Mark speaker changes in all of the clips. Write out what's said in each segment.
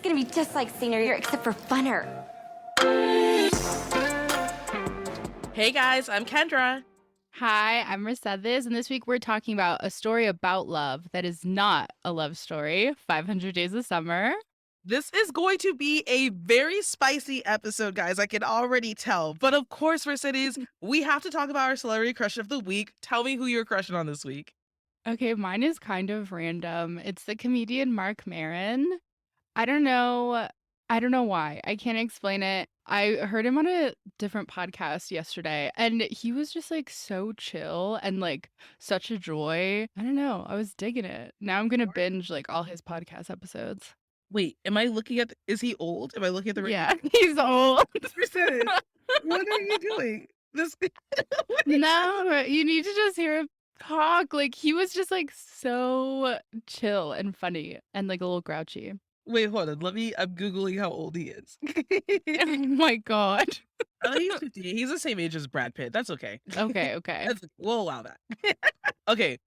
Speaker 1: gonna be just like senior year, except for funner.
Speaker 2: Hey guys, I'm Kendra.
Speaker 3: Hi, I'm Mercedes, and this week we're talking about a story about love that is not a love story, 500 Days of Summer.
Speaker 2: This is going to be a very spicy episode, guys. I can already tell. But of course, Mercedes, we have to talk about our celebrity crush of the week. Tell me who you're crushing on this week.
Speaker 3: Okay, mine is kind of random. It's the comedian Mark Maron. I don't know. I don't know why. I can't explain it. I heard him on a different podcast yesterday, and he was just like so chill and like such a joy. I don't know. I was digging it. Now I'm gonna binge like all his podcast episodes.
Speaker 2: Wait, am I looking at, is he old? Am I looking at the right?
Speaker 3: Yeah, he's old.
Speaker 2: Mercedes, what are you doing? This.
Speaker 3: No, you need to just hear him talk. Like he was just like so chill and funny and like a little grouchy.
Speaker 2: Wait, hold on. I'm Googling how old he is.
Speaker 3: Oh my God.
Speaker 2: He's 50. He's the same age as Brad Pitt. That's okay.
Speaker 3: Okay.
Speaker 2: We'll allow that. Okay.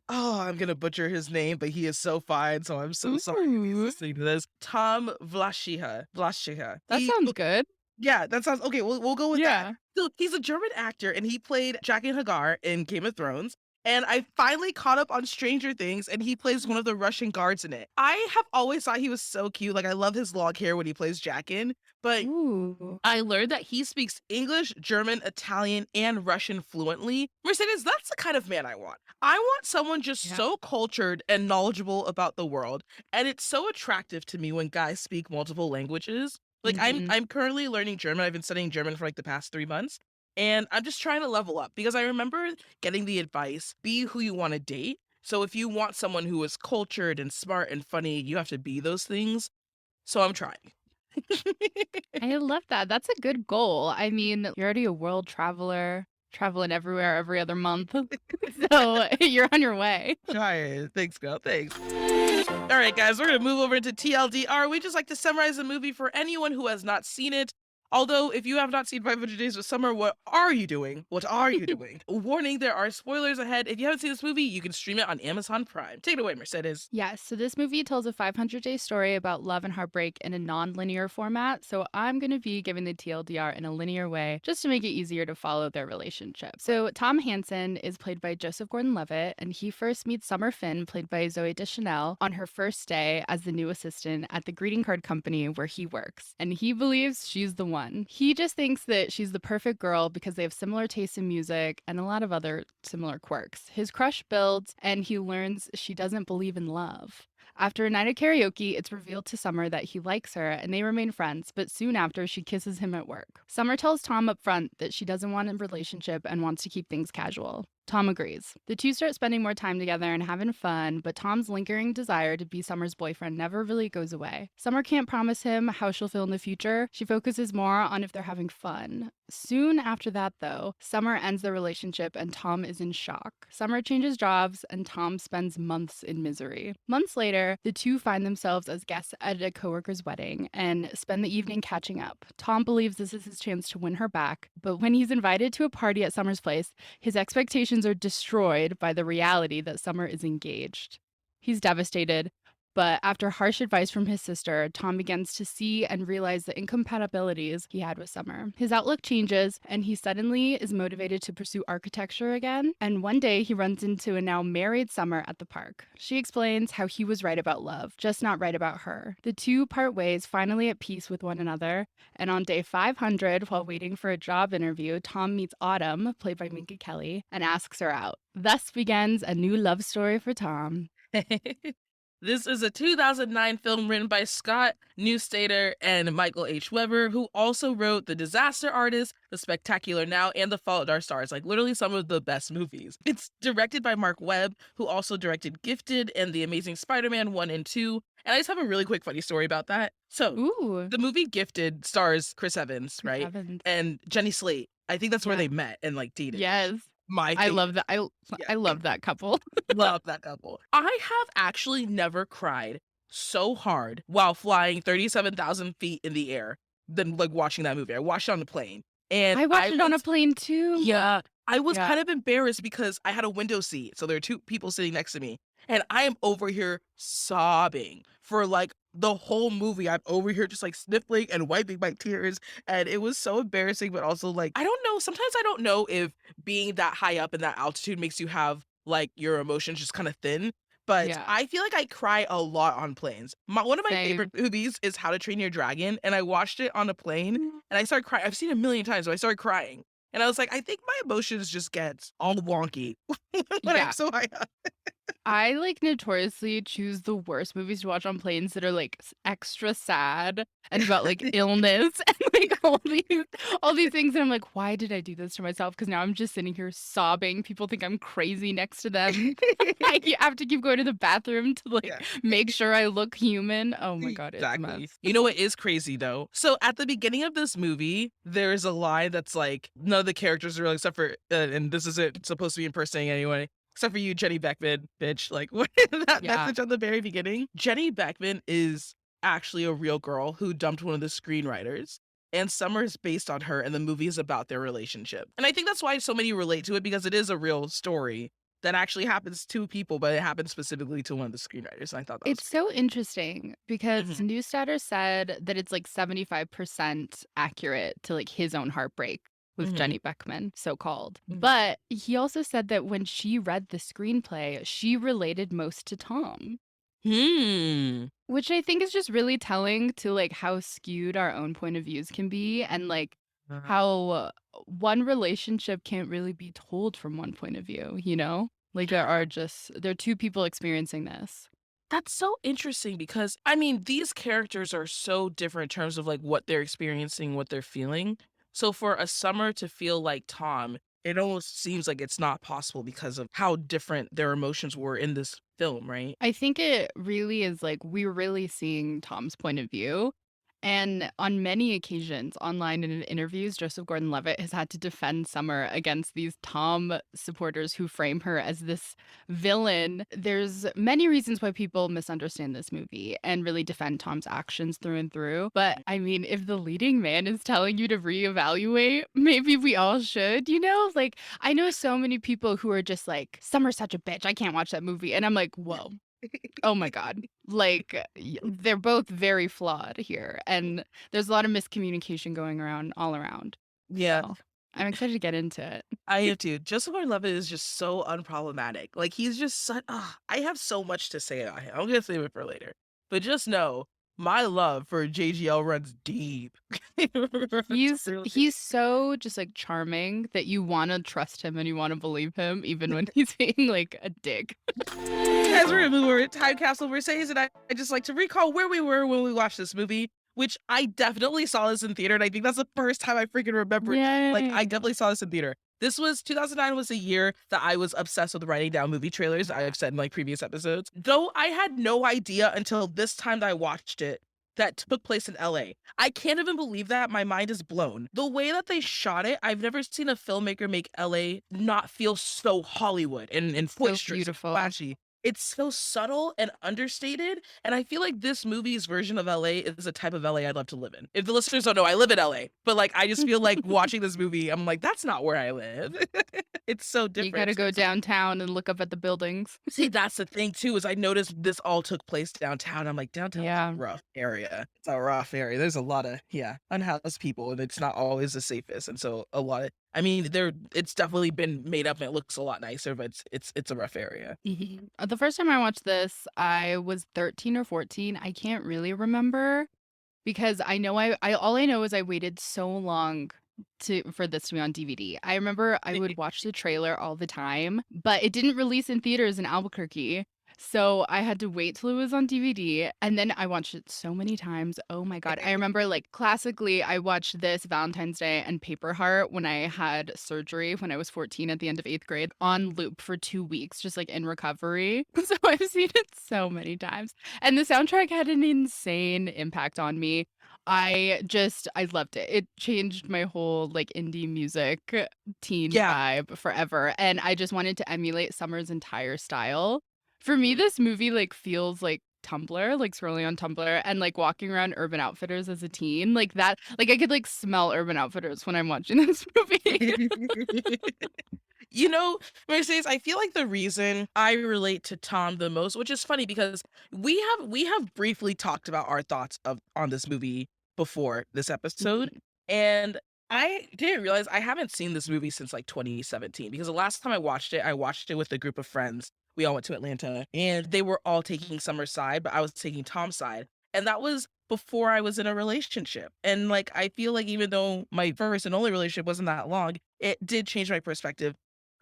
Speaker 2: Oh, I'm going to butcher his name, but he is so fine. So I'm so sorry if he's listening to this. Tom Vlashiha.
Speaker 3: That sounds good.
Speaker 2: Yeah, that sounds okay. We'll go with
Speaker 3: Yeah.
Speaker 2: that. So he's a German actor, and he played Jaqen Hagar in Game of Thrones. And I finally caught up on Stranger Things, and he plays one of the Russian guards in it. I have always thought he was so cute. Like, I love his long hair when he plays Jaqen. But
Speaker 3: Ooh.
Speaker 2: I learned that he speaks English, German, Italian, and Russian fluently. Mercedes, that's the kind of man I want. I want someone just so cultured and knowledgeable about the world. And it's so attractive to me when guys speak multiple languages. Like, I'm currently learning German. I've been studying German for like the past 3 months. And I'm just trying to level up because I remember getting the advice, be who you want to date. So if you want someone who is cultured and smart and funny, you have to be those things. So I'm trying.
Speaker 3: I love that. That's a good goal. I mean, you're already a world traveler, traveling everywhere every other month. So you're on your way.
Speaker 2: Trying. Thanks, girl. Thanks. All right, guys, we're going to move over into TLDR. We just like to summarize the movie for anyone who has not seen it. Although, if you have not seen 500 Days of Summer, what are you doing? What are you doing? Warning, there are spoilers ahead. If you haven't seen this movie, you can stream it on Amazon Prime. Take it away, Mercedes.
Speaker 3: Yes, so this movie tells a 500-day story about love and heartbreak in a non-linear format. So I'm going to be giving the TLDR in a linear way just to make it easier to follow their relationship. So Tom Hansen is played by Joseph Gordon-Levitt, and he first meets Summer Finn, played by Zooey Deschanel, on her first day as the new assistant at the greeting card company where he works. And he believes she's the one. He just thinks that she's the perfect girl because they have similar tastes in music and a lot of other similar quirks. His crush builds, and he learns she doesn't believe in love. After a night of karaoke, it's revealed to Summer that he likes her and they remain friends, but soon after, she kisses him at work. Summer tells Tom up front that she doesn't want a relationship and wants to keep things casual. Tom agrees. The two start spending more time together and having fun, but Tom's lingering desire to be Summer's boyfriend never really goes away. Summer can't promise him how she'll feel in the future. She focuses more on if they're having fun. Soon after that, though, Summer ends the relationship and Tom is in shock. Summer changes jobs and Tom spends months in misery. Months later, the two find themselves as guests at a coworker's wedding and spend the evening catching up. Tom believes this is his chance to win her back, but when he's invited to a party at Summer's place, his expectations are destroyed by the reality that Summer is engaged. He's devastated, but after harsh advice from his sister, Tom begins to see and realize the incompatibilities he had with Summer. His outlook changes, and he suddenly is motivated to pursue architecture again, and one day he runs into a now married Summer at the park. She explains how he was right about love, just not right about her. The two part ways, finally at peace with one another, and on day 500, while waiting for a job interview, Tom meets Autumn, played by Minka Kelly, and asks her out. Thus begins a new love story for Tom.
Speaker 2: This is a 2009 film written by Scott Neustadter and Michael H. Weber, who also wrote The Disaster Artist, The Spectacular Now, and The Fault in Our Stars, like literally some of the best movies. It's directed by Mark Webb, who also directed Gifted and The Amazing Spider-Man 1 and 2. And I just have a really quick funny story about that. So, the movie Gifted stars Chris Evans, right? And Jenny Slate. I think that's where they met and like dated.
Speaker 3: Yes. I love that. I love that couple.
Speaker 2: Love that couple. I have actually never cried so hard while flying 37,000 feet in the air than like watching that movie. I watched it on the plane. And
Speaker 3: I watched it on a plane too.
Speaker 2: Yeah. I was kind of embarrassed because I had a window seat. So there are two people sitting next to me. And I am over here sobbing for like the whole movie, I'm over here just like sniffling and wiping my tears. And it was so embarrassing, but also like, I don't know. Sometimes I don't know if being that high up in that altitude makes you have like your emotions just kind of thin. But
Speaker 3: Yeah.
Speaker 2: I feel like I cry a lot on planes. One of my favorite
Speaker 3: Same.
Speaker 2: movies is How to Train Your Dragon, and I watched it on a plane and I started crying. I've seen it a million times, so I started crying. And I was like, I think my emotions just get all wonky when I'm
Speaker 3: Yeah.
Speaker 2: so high up.
Speaker 3: I like notoriously choose the worst movies to watch on planes that are like extra sad and about like illness and like all these things. And I'm like, why did I do this to myself? Because now I'm just sitting here sobbing. People think I'm crazy next to them. I have to keep going to the bathroom to like
Speaker 2: Yeah.
Speaker 3: make sure I look human. Oh my God, it's a
Speaker 2: Exactly.
Speaker 3: mess.
Speaker 2: You know what is crazy though? So at the beginning of this movie, there's a line that's like none of the characters are real except for, and this isn't supposed to be impersonating anyway, except for you, Jenny Beckman, bitch. Like what that
Speaker 3: Yeah.
Speaker 2: message on the very beginning. Jenny Beckman is actually a real girl who dumped one of the screenwriters. And Summer is based on her, and the movie is about their relationship. And I think that's why so many relate to it because it is a real story that actually happens to people, but it happens specifically to one of the screenwriters. And I thought that was
Speaker 3: It's so interesting because
Speaker 2: Mhm.
Speaker 3: Newsstatter said that it's like 75% accurate to like his own heartbreak with
Speaker 2: Mhm.
Speaker 3: Jenny Beckman, so called.
Speaker 2: Mhm.
Speaker 3: But he also said that when she read the screenplay, she related most to Tom,
Speaker 2: Hmm.
Speaker 3: which I think is just really telling to like how skewed our own point of views can be and like how one relationship can't really be told from one point of view, you know? Like there are two people experiencing this.
Speaker 2: That's so interesting because I mean, these characters are so different in terms of like what they're experiencing, what they're feeling. So for a Summer to feel like Tom, it almost seems like it's not possible because of how different their emotions were in this film, right?
Speaker 3: I think it really is like we're really seeing Tom's point of view. And on many occasions, online and in interviews, Joseph Gordon-Levitt has had to defend Summer against these Tom supporters who frame her as this villain. There's many reasons why people misunderstand this movie and really defend Tom's actions through and through. But I mean, if the leading man is telling you to reevaluate, maybe we all should, you know? Like, I know so many people who are just like, Summer's such a bitch. I can't watch that movie. And I'm like, whoa. Oh my God. Like, they're both very flawed here. And there's a lot of miscommunication going around all around.
Speaker 2: Yeah,
Speaker 3: So I'm excited to get into it.
Speaker 2: I have to. Joseph Gordon-Levitt is just so unproblematic. Like he's just such. I have so much to say about him. I'm gonna save it for later. But just know my love for JGL runs deep. It runs
Speaker 3: He's
Speaker 2: real deep.
Speaker 3: he's so just like charming that you want to trust him and you want to believe him even when he's being like a dick.
Speaker 2: As we're at Time Capsule Mercedes, and I just like to recall where we were when we watched this movie, which I definitely saw this in theater, and I think that's the first time I freaking remember. Like, I
Speaker 3: Yay.
Speaker 2: definitely saw this in theater. This was 2009 was a year that I was obsessed with writing down movie trailers. I've said in like previous episodes. Though I had no idea until this time that I watched it that took place in LA. I can't even believe that. My mind is blown. The way that they shot it, I've never seen a filmmaker make LA not feel so Hollywood and
Speaker 3: So
Speaker 2: boisterous,
Speaker 3: beautiful.
Speaker 2: flashy. It's so subtle and understated, and I feel like this movie's version of LA is a type of LA I'd love to live in. If the listeners don't know, I live in LA, but like I just feel like watching this movie, I'm like, that's not where I live. It's so
Speaker 3: You got
Speaker 2: different.
Speaker 3: to go downtown and look up at the buildings.
Speaker 2: See, that's the thing too, is I noticed this all took place downtown. I'm like, downtown's
Speaker 3: Yeah.
Speaker 2: a rough area. It's a rough area. There's a lot of, yeah, unhoused people, and it's not always the safest. And so a lot of, I mean, it's definitely been made up and it looks a lot nicer, but it's a rough area.
Speaker 3: The first time I watched this, I was 13 or 14. I can't really remember because I know I all I know is I waited so long for this to be on DVD. I remember I would watch the trailer all the time, but it didn't release in theaters in Albuquerque. So I had to wait till it was on DVD and then I watched it so many times. Oh my God. I remember like classically I watched this Valentine's Day and Paper Heart when I had surgery when I was 14 at the end of 8th grade on loop for 2 weeks, just like in recovery. So I've seen it so many times. And the soundtrack had an insane impact on me. I loved it. It changed my whole like indie music teen
Speaker 2: Yeah.
Speaker 3: vibe forever. And I just wanted to emulate Summer's entire style. For me, this movie like feels like Tumblr, like scrolling on Tumblr and like walking around Urban Outfitters as a teen. Like that, like I could like smell Urban Outfitters when I'm watching this movie.
Speaker 2: You know, Mercedes, I feel like the reason I relate to Tom the most, which is funny because we have briefly talked about our thoughts of on this movie before this episode,
Speaker 3: Mhm.
Speaker 2: and I didn't realize I haven't seen this movie since like 2017 because the last time I watched it with a group of friends. We all went to Atlanta and they were all taking Summer's side, but I was taking Tom's side. And that was before I was in a relationship. And like I feel like even though my first and only relationship wasn't that long, it did change my perspective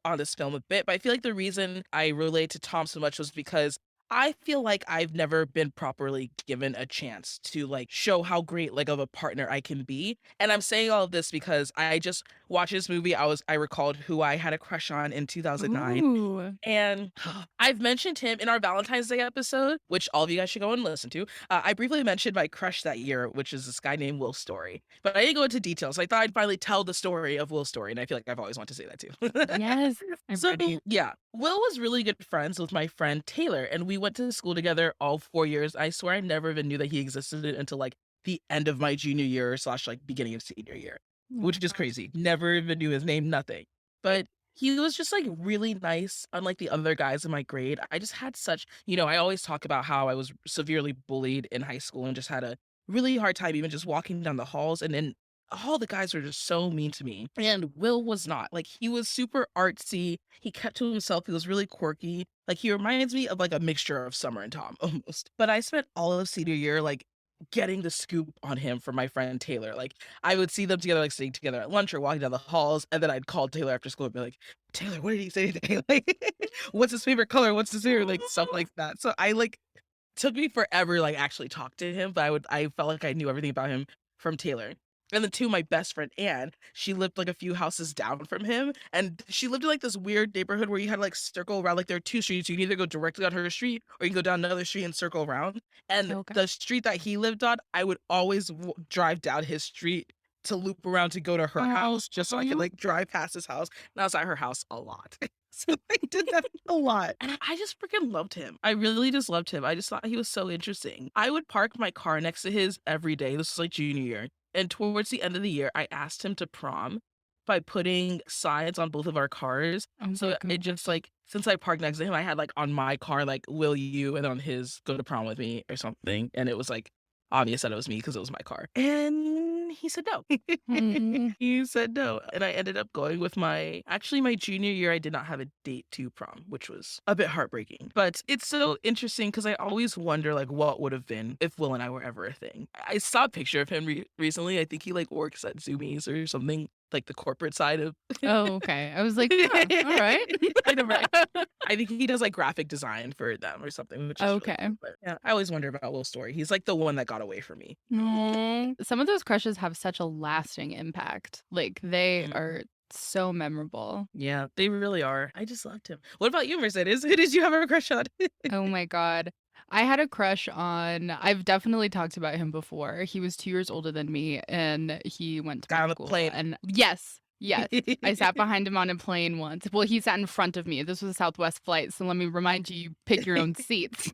Speaker 2: on this film a bit. But I feel like the reason I relate to Tom so much was because I feel like I've never been properly given a chance to like show how great like of a partner I can be. And I'm saying all of this because I just watched this movie. I recalled who I had a crush on in 2009
Speaker 3: Ooh.
Speaker 2: and I've mentioned him in our Valentine's Day episode, which all of you guys should go and listen to. I briefly mentioned my crush that year, which is this guy named Will Story. But I didn't go into details. I thought I'd finally tell the story of Will Story, and I feel like I've always wanted to say that too.
Speaker 3: Yes, I'm
Speaker 2: So
Speaker 3: ready.
Speaker 2: yeah, Will was really good friends with my friend Taylor, and we went to school together all 4 years. I swear I never even knew that he existed until like the end of my junior year slash like beginning of senior year,
Speaker 3: Oh my
Speaker 2: which is
Speaker 3: gosh.
Speaker 2: crazy. Never even knew his name, nothing. But he was just like really nice, unlike the other guys in my grade. I just had such, I always talk about how I was severely bullied in high school and just had a really hard time even just walking down the halls. And then all the guys were just so mean to me. And Will was not. Like he was super artsy. He kept to himself. He was really quirky. Like he reminds me of like a mixture of Summer and Tom almost. But I spent all of senior year like getting the scoop on him from my friend Taylor. Like I would see them together, like sitting together at lunch or walking down the halls, and then I'd call Taylor after school and be like, Taylor, what did he say today? Like, what's his favorite color? What's his favorite? Like stuff like that. So I like took me forever like actually talk to him, but I felt like I knew everything about him from Taylor. And then too, my best friend Anne, she lived like a few houses down from him, and she lived in like this weird neighborhood where you had to, like circle around. Like there are two streets, you can either go directly on her street or you can go down another street and circle around. And
Speaker 3: Okay.
Speaker 2: the street that he lived on, I would always drive down his street to loop around to go to her house, just so I could like drive past his house. And I was at her house a lot. So I did that a lot. And I just freaking loved him. I really just loved him. I just thought he was so interesting. I would park my car next to his every day. This was like junior year. And towards the end of the year, I asked him to prom by putting signs on both of our cars.
Speaker 3: Oh my
Speaker 2: So it
Speaker 3: gosh.
Speaker 2: just like, since I parked next to him, I had like on my car, like, will you, and on his, go to prom with me or something. And it was like obvious that it was me because it was my car. And he said no.
Speaker 3: Mm.
Speaker 2: He said no. And I ended up going with actually, my junior year, I did not have a date to prom, which was a bit heartbreaking. But it's so interesting because I always wonder, like, what would have been if Will and I were ever a thing. I saw a picture of him recently. I think he, like, works at Zoomies or something, like the corporate side of.
Speaker 3: Oh, okay. I was like, huh, all right.
Speaker 2: I know, right? I think he does, like, graphic design for them or something, which is really
Speaker 3: Okay.
Speaker 2: cool. But yeah, I always wonder about Will's story. He's, like, the one that got away from me.
Speaker 3: Aw. Some of those crushes have such a lasting impact. Like they
Speaker 2: Mm.
Speaker 3: are so memorable.
Speaker 2: Yeah, they really are. I just loved him. What about you, Mercedes? Who did you have a crush on?
Speaker 3: Oh my God. I had a crush on, I've definitely talked about him before. He was 2 years older than me and he went to
Speaker 2: Guy
Speaker 3: my
Speaker 2: on the
Speaker 3: school.
Speaker 2: plane.
Speaker 3: And yes, yes. I sat behind him on a plane once. Well, he sat in front of me. This was a Southwest flight. So let me remind you, you pick your own seats.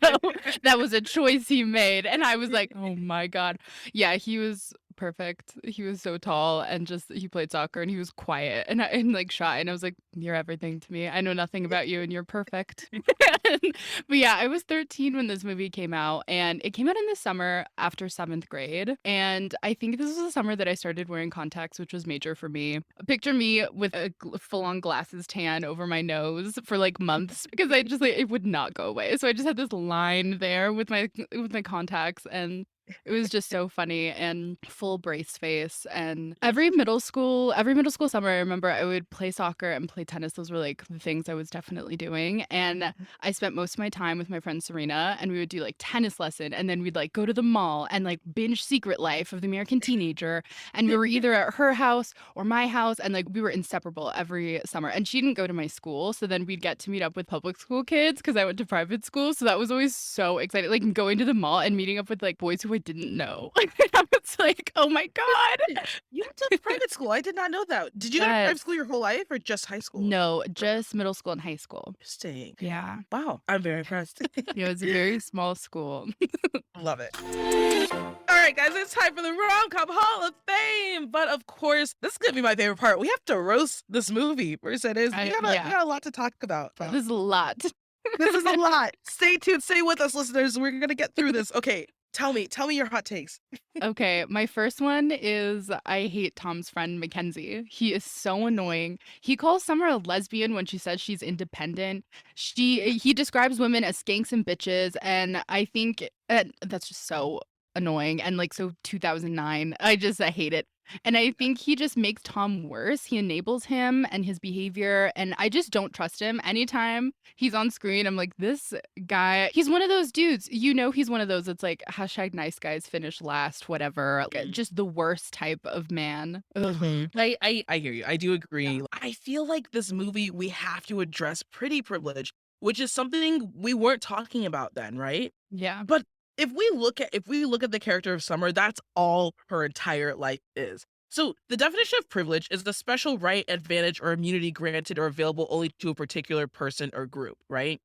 Speaker 3: So that was a choice he made. And I was like, oh my God. Yeah, he was perfect. He was so tall and just he played soccer and he was quiet and like shy. And I was like, you're everything to me. I know nothing about you and you're perfect. But yeah, I was 13 when this movie came out and it came out in the summer after 7th grade. And I think this was the summer that I started wearing contacts, which was major for me. Picture me with a full-on glasses tan over my nose for like months because I just like it would not go away. So I just had this line there with my contacts and it was just so funny and full brace face. And every middle school summer, I remember I would play soccer and play tennis. Those were like the things I was definitely doing. And I spent most of my time with my friend Serena and we would do like tennis lesson and then we'd like go to the mall and like binge Secret Life of the American Teenager. And we were either at her house or my house and like we were inseparable every summer. And she didn't go to my school. So then we'd get to meet up with public school kids because I went to private school. So that was always so exciting. Like going to the mall and meeting up with like boys who I didn't know. I was like, oh my God.
Speaker 2: You went to private school. I did not know that. Did you go to private
Speaker 3: Yes.
Speaker 2: school your whole life or just high school?
Speaker 3: No, just middle school and high school.
Speaker 2: Interesting.
Speaker 3: Yeah.
Speaker 2: Wow. I'm very impressed.
Speaker 3: It was a very small school.
Speaker 2: Love it. All right, guys, it's time for the Rom-Com Hall of Fame. But of course, this is going to be my favorite part. We have to roast this movie, Mercedes. We got a lot to talk about.
Speaker 3: This is a lot.
Speaker 2: This is a lot. Stay tuned. Stay with us, listeners. We're going to get through this. Okay, tell me your hot takes.
Speaker 3: Okay, my first one is I hate Tom's friend Mackenzie. He is so annoying. He calls Summer a lesbian when she says she's independent. He describes women as skanks and bitches, and I think that's just so annoying and like so 2009. I hate it. And I think he just makes Tom worse. He enables him and his behavior, and I just don't trust him. Anytime he's on screen, I'm like, this guy, he's one of those dudes. He's one of those that's like, hashtag nice guys finish last, whatever. Just the worst type of man.
Speaker 2: I hear you. I do agree. I feel like this movie, we have to address pretty privilege, which is something we weren't talking about then, right?
Speaker 3: Yeah.
Speaker 2: But if we look at the character of Summer, that's all her entire life is. So the definition of privilege is the special right, advantage, or immunity granted or available only to a particular person or group, right?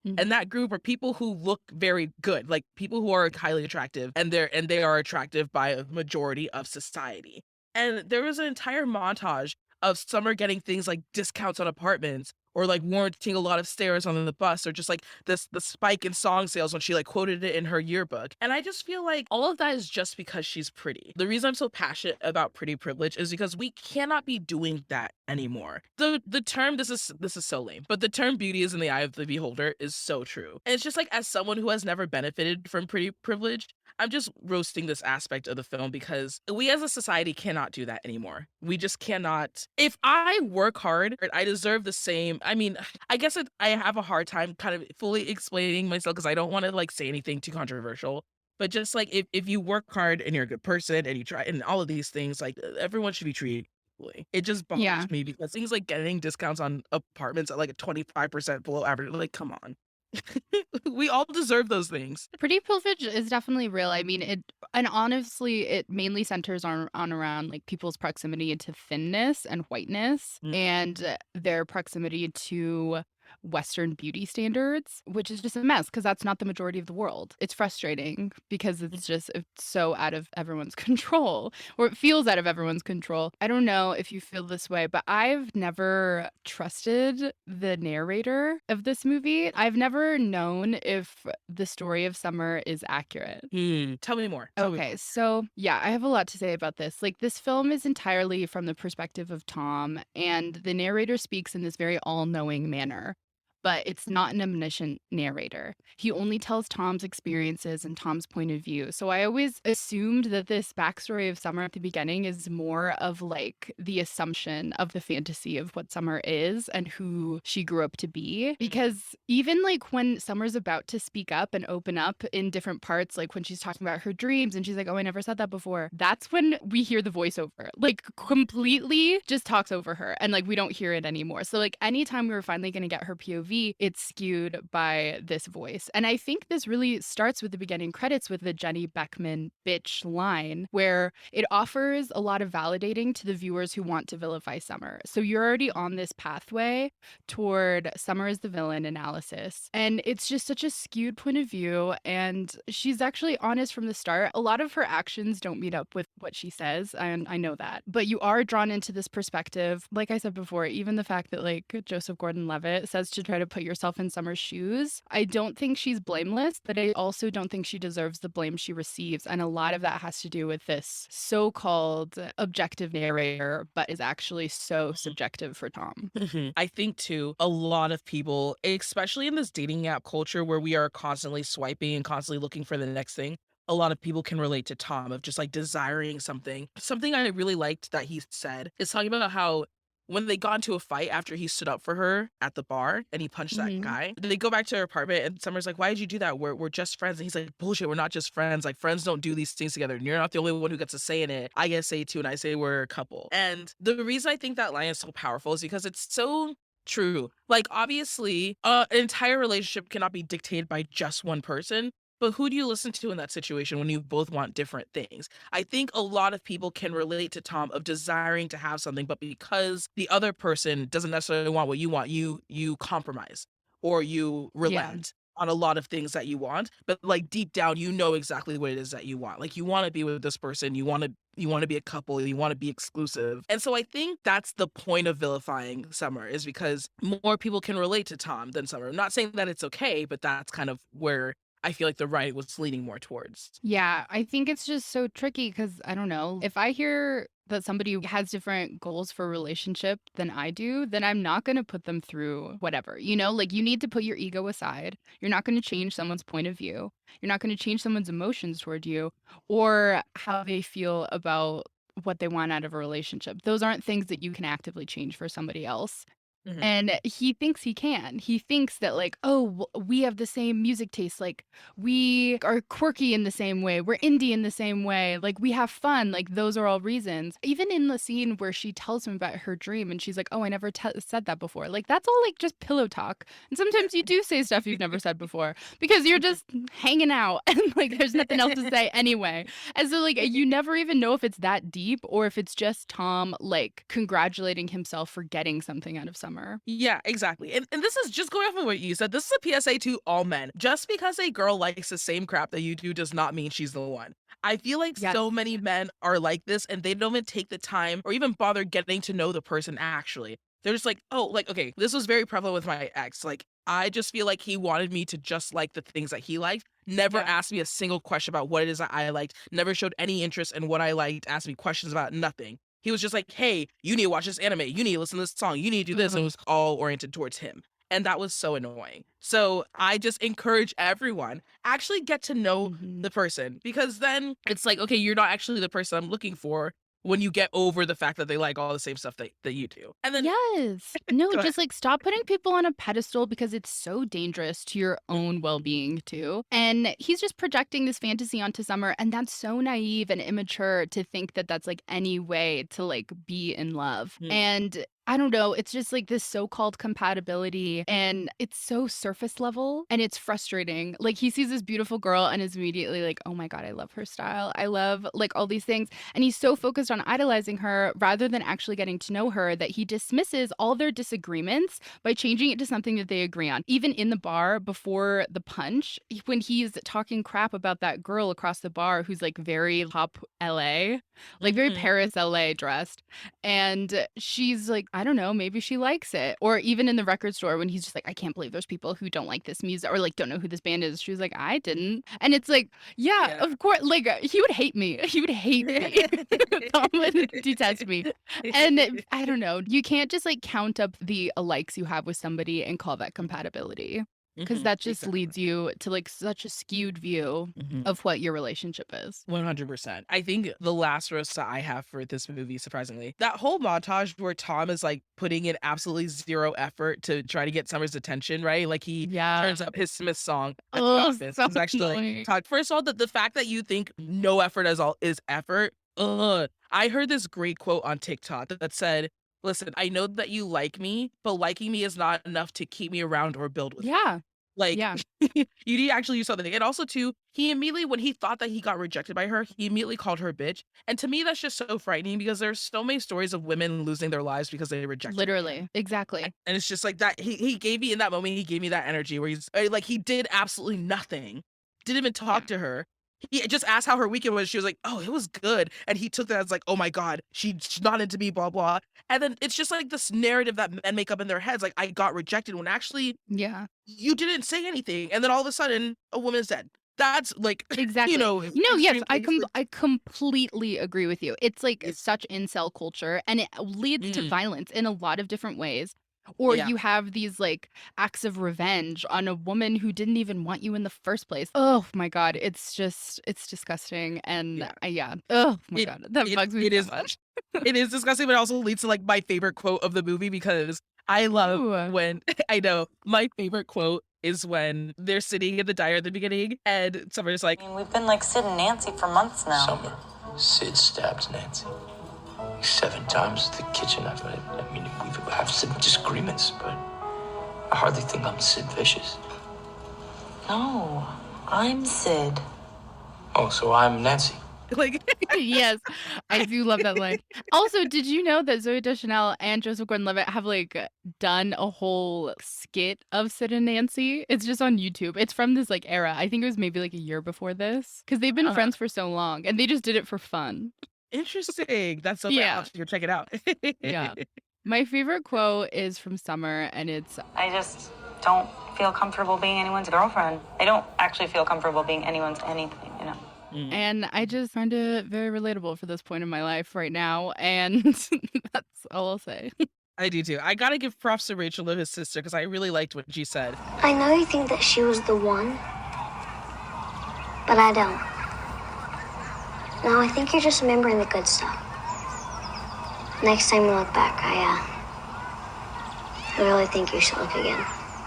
Speaker 2: And that group are people who look very good, like people who are highly attractive, and they are attractive by a majority of society. And there was an entire montage of Summer getting things like discounts on apartments, or like warranting a lot of stares on the bus, or just like the spike in song sales when she like quoted it in her yearbook. And I just feel like all of that is just because she's pretty. The reason I'm so passionate about pretty privilege is because we cannot be doing that anymore. The term, this is so lame, but the term beauty is in the eye of the beholder is so true. And it's just like, as someone who has never benefited from pretty privilege, I'm just roasting this aspect of the film because we as a society cannot do that anymore. We just cannot. If I work hard, I deserve the same. I mean, I guess I have a hard time kind of fully explaining myself because I don't want to like say anything too controversial. But just like if you work hard and you're a good person and you try and all of these things, like everyone should be treated equally. It just
Speaker 3: Yeah.
Speaker 2: bothers me because things like getting discounts on apartments at like a 25% below average, like, come on. We all deserve those things.
Speaker 3: Pretty privilege is definitely real. I mean, and honestly, it mainly centers on around like people's proximity to thinness and whiteness and their proximity to Western beauty standards, which is just a mess because that's not the majority of the world. It's frustrating because it's so out of everyone's control, or it feels out of everyone's control. I don't know if you feel this way, but I've never trusted the narrator of this movie. I've never known if the story of Summer is accurate.
Speaker 2: Tell me more.
Speaker 3: Okay, so yeah, I have a lot to say about this. Like, this film is entirely from the perspective of Tom, and the narrator speaks in this very all-knowing manner. But it's not an omniscient narrator. He only tells Tom's experiences and Tom's point of view. So I always assumed that this backstory of Summer at the beginning is more of like the assumption of the fantasy of what Summer is and who she grew up to be. Because even like when Summer's about to speak up and open up in different parts, like when she's talking about her dreams and she's like, oh, I never said that before. That's when we hear the voiceover, like completely just talks over her. And like we don't hear it anymore. So like anytime we were finally going to get her POV, it's skewed by this voice. And I think this really starts with the beginning credits with the Jenny Beckman bitch line, where it offers a lot of validating to the viewers who want to vilify Summer. So you're already on this pathway toward Summer as the villain analysis. And it's just such a skewed point of view. And she's actually honest from the start. A lot of her actions don't meet up with what she says. And I know that. But you are drawn into this perspective. Like I said before, even the fact that like Joseph Gordon-Levitt says to try to put yourself in Summer's shoes, I don't think she's blameless, but I also don't think she deserves the blame she receives. And a lot of that has to do with this so-called objective narrator, but is actually so subjective for Tom.
Speaker 2: I think too, a lot of people, especially in this dating app culture where we are constantly swiping and constantly looking for the next thing, a lot of people can relate to Tom of just like desiring something. Something I really liked that he said is talking about how when they got into a fight after he stood up for her at the bar and he punched that guy, they go back to her apartment and Summer's like, why did you do that? We're just friends. And he's like, bullshit, we're not just friends. Like, friends don't do these things together. And you're not the only one who gets a say in it. I get a say too, and I say we're a couple. And the reason I think that line is so powerful is because it's so true. Like, obviously, an entire relationship cannot be dictated by just one person. But who do you listen to in that situation when you both want different things? I think a lot of people can relate to Tom of desiring to have something, but because the other person doesn't necessarily want what you want, you compromise or you
Speaker 3: Yeah.
Speaker 2: relent on a lot of things that you want. But like deep down, you know exactly what it is that you want. Like you want to be with this person, you want to be a couple, you want to be exclusive. And so I think that's the point of vilifying Summer, is because more people can relate to Tom than Summer. I'm not saying that it's okay, but that's kind of where I feel like the right was leaning more towards.
Speaker 3: Yeah, I think it's just so tricky because I don't know. If I hear that somebody has different goals for a relationship than I do, then I'm not going to put them through whatever. Like you need to put your ego aside. You're not going to change someone's point of view. You're not going to change someone's emotions toward you or how they feel about what they want out of a relationship. Those aren't things that you can actively change for somebody else.
Speaker 2: Mhm.
Speaker 3: And he thinks he can. He thinks that, like, oh, we have the same music taste. Like, we are quirky in the same way. We're indie in the same way. Like, we have fun. Like, those are all reasons. Even in the scene where she tells him about her dream and she's like, oh, I never said that before. Like, that's all like just pillow talk. And sometimes you do say stuff you've never said before because you're just hanging out and like there's nothing else to say anyway. And so, like, you never even know if it's that deep or if it's just Tom, like, congratulating himself for getting something out of Summer.
Speaker 2: Yeah, exactly. And this is just going off of what you said. This is a PSA to all men. Just because a girl likes the same crap that you do does not mean she's the one. I feel like
Speaker 3: Yes.
Speaker 2: so many men are like this and they don't even take the time or even bother getting to know the person actually. They're just like, oh, like, okay, this was very prevalent with my ex. Like, I just feel like he wanted me to just like the things that he liked. Never
Speaker 3: Yeah.
Speaker 2: asked me a single question about what it is that I liked. Never showed any interest in what I liked. Asked me questions about nothing. He was just like, hey, you need to watch this anime. You need to listen to this song. You need to do this. And it was all oriented towards him. And that was so annoying. So I just encourage everyone actually get to know
Speaker 3: Mhm.
Speaker 2: the person, because then it's like, okay, you're not actually the person I'm looking for when you get over the fact that they like all the same stuff that you do. And then
Speaker 3: Yes. No,
Speaker 2: go ahead.
Speaker 3: just like stop putting people on a pedestal because it's so dangerous to your own well being, too. And he's just projecting this fantasy onto Summer. And that's so naive and immature to think that that's like any way to like be in love.
Speaker 2: Mm.
Speaker 3: And I don't know. It's just like this so-called compatibility and it's so surface level and it's frustrating. Like he sees this beautiful girl and is immediately like, oh my God, I love her style. I love like all these things. And he's so focused on idolizing her rather than actually getting to know her that he dismisses all their disagreements by changing it to something that they agree on. Even in the bar before the punch, when he's talking crap about that girl across the bar who's like very pop LA, like very
Speaker 2: Mhm.
Speaker 3: Paris LA dressed. And she's like, I don't know, maybe she likes it. Or even in the record store when he's just like, I can't believe there's people who don't like this music or like don't know who this band is. She was like, I didn't. And it's like, yeah,
Speaker 2: Yeah.
Speaker 3: of course, like he would hate me. He would hate me. Tom would detest me. And I don't know, you can't just like count up the likes you have with somebody and call that compatibility because
Speaker 2: Mhm.
Speaker 3: that just
Speaker 2: Exactly.
Speaker 3: leads you to like such a skewed view
Speaker 2: Mhm.
Speaker 3: of what your relationship is.
Speaker 2: 100%. I think the last roast that I have for this movie, surprisingly, that whole montage where Tom is like putting in absolutely zero effort to try to get Summer's attention, right? Like he
Speaker 3: Yeah.
Speaker 2: turns up his Smith song at the
Speaker 3: Oh,
Speaker 2: office.
Speaker 3: so
Speaker 2: He's actually
Speaker 3: annoying.
Speaker 2: like, first of all, the fact that you think no effort is all is effort. I heard this great quote on TikTok that said, listen, I know that you like me, but liking me is not enough to keep me around or build with me.
Speaker 3: Yeah.
Speaker 2: Like,
Speaker 3: Yeah.
Speaker 2: you need to actually use something. And also, too, he immediately, when he thought that he got rejected by her, he immediately called her a bitch. And to me, that's just so frightening because there's so many stories of women losing their lives because they rejected men.
Speaker 3: Literally. Exactly.
Speaker 2: And it's just like that. He gave me in that moment, he gave me that energy where he's like, he did absolutely nothing, didn't even talk to her. He just asked how her weekend was. She was like, oh, it was good. And he took that as like, oh my God, she's not into me, blah, blah. And then it's just like this narrative that men make up in their heads, like, I got rejected, when actually
Speaker 3: Yeah.
Speaker 2: you didn't say anything. And then all of a sudden, a woman's dead. That's like,
Speaker 3: Exactly. No, yes,
Speaker 2: extremely.
Speaker 3: I completely agree with you. It's like
Speaker 2: Yeah.
Speaker 3: such incel culture and it leads to
Speaker 2: Mhm.
Speaker 3: violence in a lot of different ways. Or
Speaker 2: Yeah.
Speaker 3: you have these like acts of revenge on a woman who didn't even want you in the first place. Oh my God, it's disgusting. And
Speaker 2: Yeah.
Speaker 3: yeah. Oh my
Speaker 2: It
Speaker 3: God, that
Speaker 2: it
Speaker 3: bugs me
Speaker 2: it
Speaker 3: so
Speaker 2: is
Speaker 3: much.
Speaker 2: it is disgusting, but it also leads to like my favorite quote of the movie because I love
Speaker 3: Ooh.
Speaker 2: when I know my favorite quote is when they're sitting in the diner at the beginning and somebody's like,
Speaker 4: I mean, we've been like Sid and Nancy for months now.
Speaker 5: Summer, Sid stabs Nancy. 7 times at the kitchen. I mean, we've had some disagreements, but I hardly think I'm Sid Vicious.
Speaker 4: No, I'm Sid.
Speaker 5: Oh, so I'm Nancy.
Speaker 2: Like,
Speaker 3: Yes, I do love that line. Also, did you know that Zooey Deschanel and Joseph Gordon-Levitt have like done a whole skit of Sid and Nancy? It's just on YouTube. It's from this like era. I think it was maybe like a year before this because they've been friends for so long and they just did it for fun.
Speaker 2: interesting. That's so I'll
Speaker 3: Yeah.
Speaker 2: have to go check it out.
Speaker 3: Yeah. My favorite quote is from Summer and it's
Speaker 4: I just don't feel comfortable being anyone's girlfriend. I don't actually feel comfortable being anyone's anything, you know?
Speaker 3: and I just find it very relatable for this point in my life right now and that's all I'll say.
Speaker 2: I do too. I gotta give props to Rachel and his sister because I really liked what she said.
Speaker 6: I know you think that she was the one, but I don't. No, I think you're just remembering the good stuff. Next time we look back, I really think you should look again.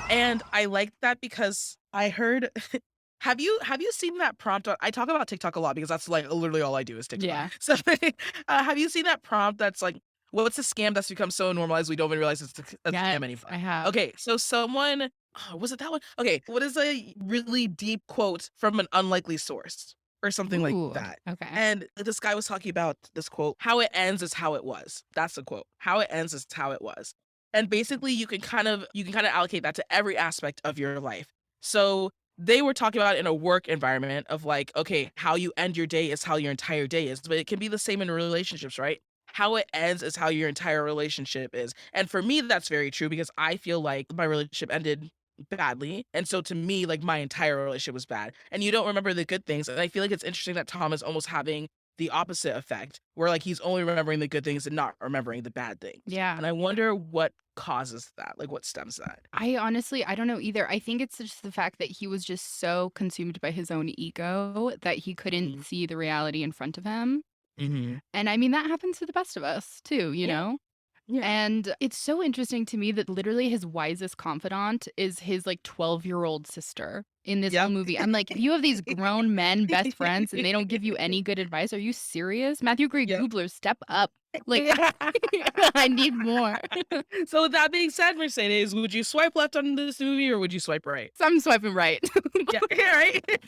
Speaker 2: And I like that because I heard have you seen that prompt I talk about TikTok a lot because that's like literally all I do is TikTok.
Speaker 3: Yeah.
Speaker 2: So have you seen that prompt that's like, what's a scam that's become so normalized we don't even realize it's a
Speaker 3: Yes,
Speaker 2: scam anymore?
Speaker 3: I have.
Speaker 2: Okay, so someone was it that one? Okay, what is a really deep quote from an unlikely source or something
Speaker 3: Ooh,
Speaker 2: like that?
Speaker 3: okay.
Speaker 2: And this guy was talking about this quote, how it ends is how it was. That's the quote. How it ends is how it was. And basically you can kind of allocate that to every aspect of your life. So they were talking about it in a work environment of like, okay, how you end your day is how your entire day is, but it can be the same in relationships, right? How it ends is how your entire relationship is. And for me, that's very true because I feel like my relationship ended badly. And so to me, like my entire relationship was bad. And you don't remember the good things. And I feel like it's interesting that Tom is almost having the opposite effect, where like he's only remembering the good things and not remembering the bad things.
Speaker 3: Yeah.
Speaker 2: And I wonder what causes that, like what stems that.
Speaker 3: I honestly, I don't know either. I think it's just the fact that he was just so consumed by his own ego that he couldn't see the reality in front of him.
Speaker 2: Mm-hmm.
Speaker 3: And I mean, that happens to the best of us too, you
Speaker 2: Yeah.
Speaker 3: know?
Speaker 2: Yeah.
Speaker 3: And it's so interesting to me that literally his wisest confidant is his like 12-year-old sister in this whole
Speaker 2: Yep.
Speaker 3: movie. I'm like, you have these grown men best friends and they don't give you any good advice. Are you serious? Matthew Gray
Speaker 2: Yep.
Speaker 3: Gubler, step up. Like, I need more.
Speaker 2: So with that being said, Mercedes, would you swipe left on this movie or would you swipe right?
Speaker 3: So I'm swiping right.
Speaker 2: Yeah, right.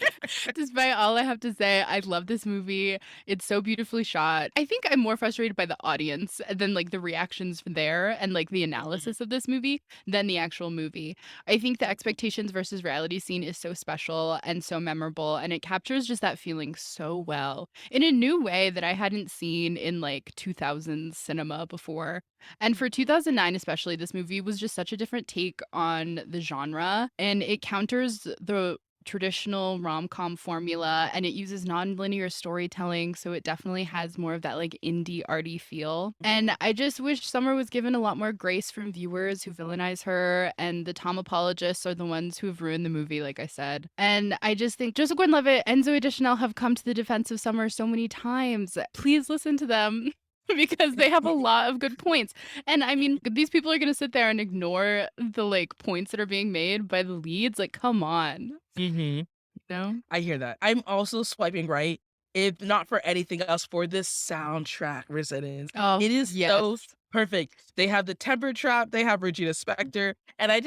Speaker 3: Despite all I have to say, I love this movie. It's so beautifully shot. I think I'm more frustrated by the audience than like the reactions there and like the analysis of this movie than the actual movie. I think the expectations versus reality scene is so special and so memorable, and it captures just that feeling so well in a new way that I hadn't seen in like 2000s cinema before. And for 2009 especially, this movie was just such a different take on the genre, and it counters the traditional rom-com formula and it uses non-linear storytelling, so it definitely has more of that like indie arty feel. And I just wish Summer was given a lot more grace from viewers who villainize her, and the Tom apologists are the ones who have ruined the movie, like I said. And I just think Joseph Gordon-Levitt and Zooey Deschanel have come to the defense of Summer so many times. Please listen to them. Because they have a lot of good points. And I mean, these people are going to sit there and ignore the like points that are being made by the leads. Like, come on.
Speaker 2: Mm-hmm.
Speaker 3: You know?
Speaker 2: I hear that. I'm also swiping right, if not for anything else, for this soundtrack, Mercedes.
Speaker 3: Oh,
Speaker 2: It is
Speaker 3: yes.
Speaker 2: so perfect. They have the temper trap, they have Regina Spektor, and I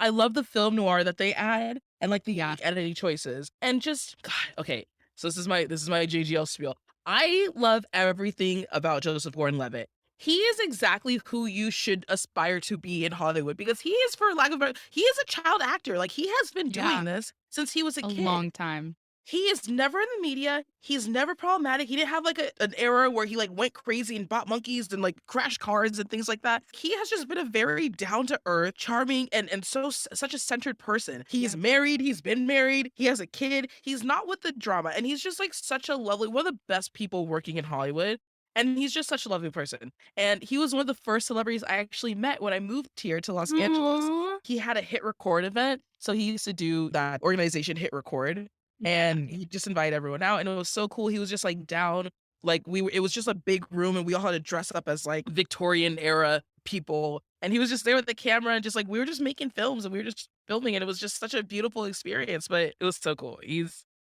Speaker 2: love the film noir that they add and like the editing choices. And just God, okay. So this is my JGL spiel. I love everything about Joseph Gordon-Levitt. He is exactly who you should aspire to be in Hollywood because he is, for lack of a, he is a child actor. Like he has been doing this since he was a kid.
Speaker 3: long time.
Speaker 2: He is never in the media. He's never problematic. He didn't have like an era where he like went crazy and bought monkeys and like crashed cars and things like that. He has just been a very down to earth, charming, and such a centered person. He's married. He's been married. He has a kid. He's not with the drama, and he's just like such a lovely, one of the best people working in Hollywood. And he's just such a lovely person. And he was one of the first celebrities I actually met when I moved here to Los Angeles. He had a Hit Record event. So he used to do that organization Hit Record. And he just invited everyone out. And it was so cool. He was just like down. Like it was just a big room and we all had to dress up as like Victorian era people. And he was just there with the camera and just like, we were just making films and we were just filming. And it was just such a beautiful experience, but it was so cool.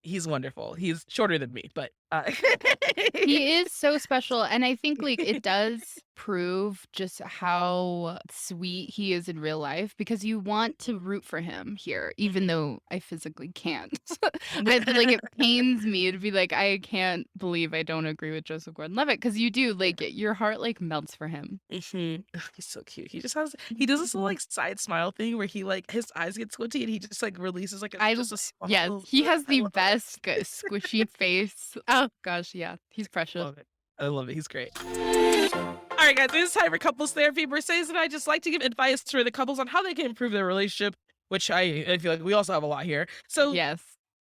Speaker 2: He's wonderful. He's shorter than me, but
Speaker 3: He is so special, and I think, like, it does prove just how sweet he is in real life because you want to root for him here, even though I physically can't. I feel like it pains me to be like, I can't believe I don't agree with Joseph Gordon-Levitt because you do, like, your heart, like, melts for him.
Speaker 2: He's so cute. He does this little like side smile thing where he like his eyes get squinty and he just like releases like
Speaker 3: I
Speaker 2: just a small
Speaker 3: Yes,
Speaker 2: little
Speaker 3: he has
Speaker 2: I
Speaker 3: the
Speaker 2: love it.
Speaker 3: best squishy face. Oh gosh, yeah, he's precious.
Speaker 2: Love it. I love it. He's great. All right, guys, it's time for couples therapy. Mercedes and I just like to give advice for the couples on how they can improve their relationship, which I feel like we also have a lot here. So
Speaker 3: Yes.